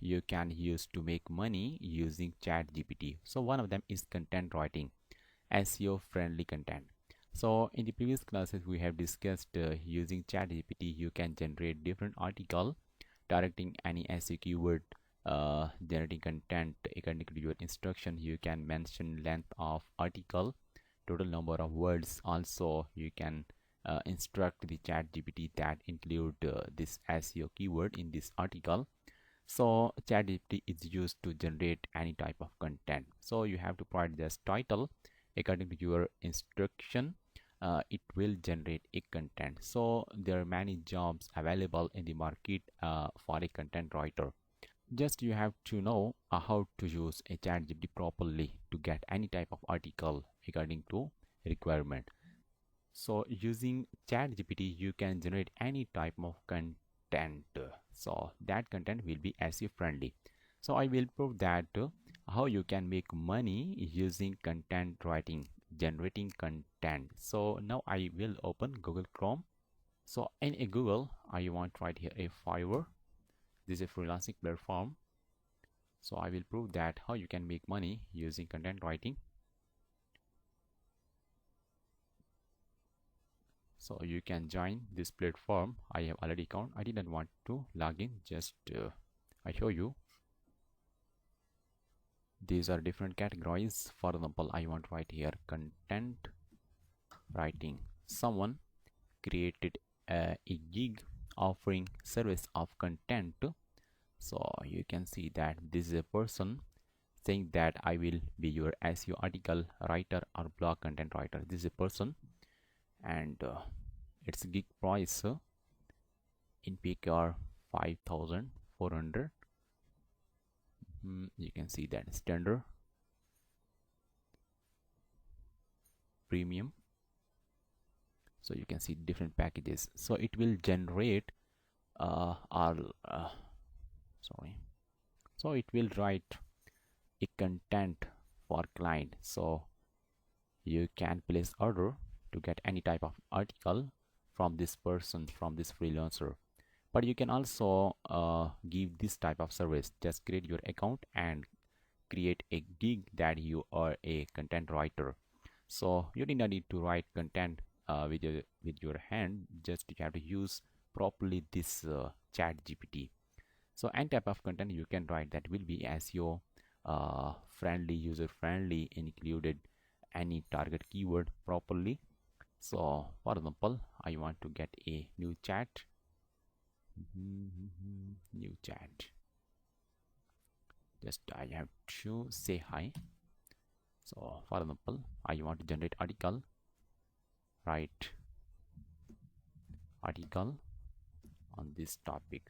you can use to make money using ChatGPT. So one of them is content writing, SEO friendly content. So in the previous classes we have discussed using ChatGPT you can generate different article directing any SEO keyword, generating content according to your instruction. You can mention length of article, total number of words. Also you can instruct the ChatGPT that include this SEO keyword in this article. So ChatGPT is used to generate any type of content. So you have to provide this title according to your instruction. It will generate a content. So there are many jobs available in the market for a content writer. Just you have to know how to use a ChatGPT properly to get any type of article according to requirement. So using ChatGPT you can generate any type of content. So that content will be SEO friendly. So I will prove that how you can make money using content writing, generating content. So now I will open Google Chrome. So in a Google I want to write here a Fiverr. This is a freelancing platform. So I will prove that how you can make money using content writing. So you can join this platform. I have already account. I didn't want to log in, just I show you. These are different categories. For example, I want to write here content writing. Someone created a gig offering service of content. So you can see that this is a person saying that I will be your SEO article writer or blog content writer. This is a person, and its gig price in peak are 5,400. You can see that standard, premium. So you can see different packages. So it will generate all sorry, so it will write a content for client. So you can place order to get any type of article from this person, from this freelancer. But you can also give this type of service. Just create your account and create a gig that you are a content writer. So you do not need to write content with your hand. Just you have to use properly this chat GPT. So any type of content you can write that will be SEO friendly, user friendly, included any target keyword properly. So for example, I want to get a new chat. New chat. Just I have to say hi. So for example, I want to generate article. Write article on this topic.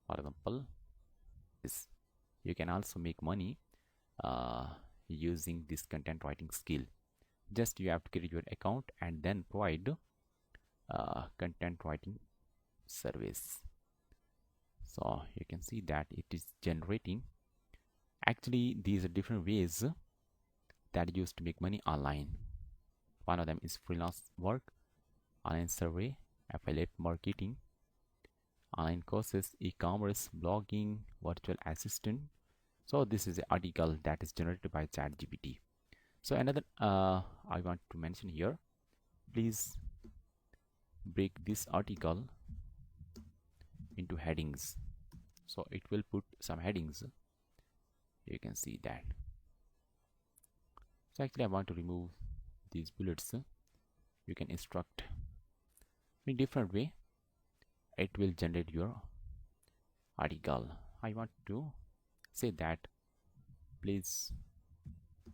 For example, this you can also make money using this content writing skill. Just you have to create your account and then provide content writing service. So you can see that it is generating. Actually, these are different ways that used to make money online. One of them is freelance work, online survey, affiliate marketing, online courses, e-commerce, blogging, virtual assistant. So this is an article that is generated by ChatGPT. So another I want to mention here, please break this article into headings. So it will put some headings. You can see that. So actually I want to remove these bullets. You can instruct in different way. It will generate your article. I want to say that please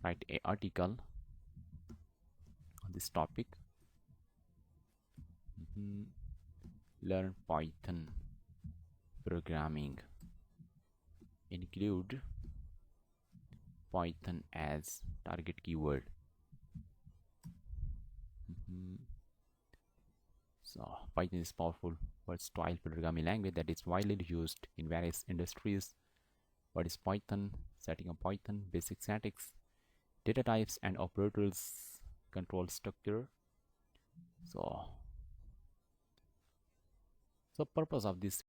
write a article on this topic. Learn Python programming, include Python as target keyword. So Python is powerful versatile programming language that is widely used in various industries. What is Python? Setting up Python, basic syntax, data types and operators, control structure. So purpose of this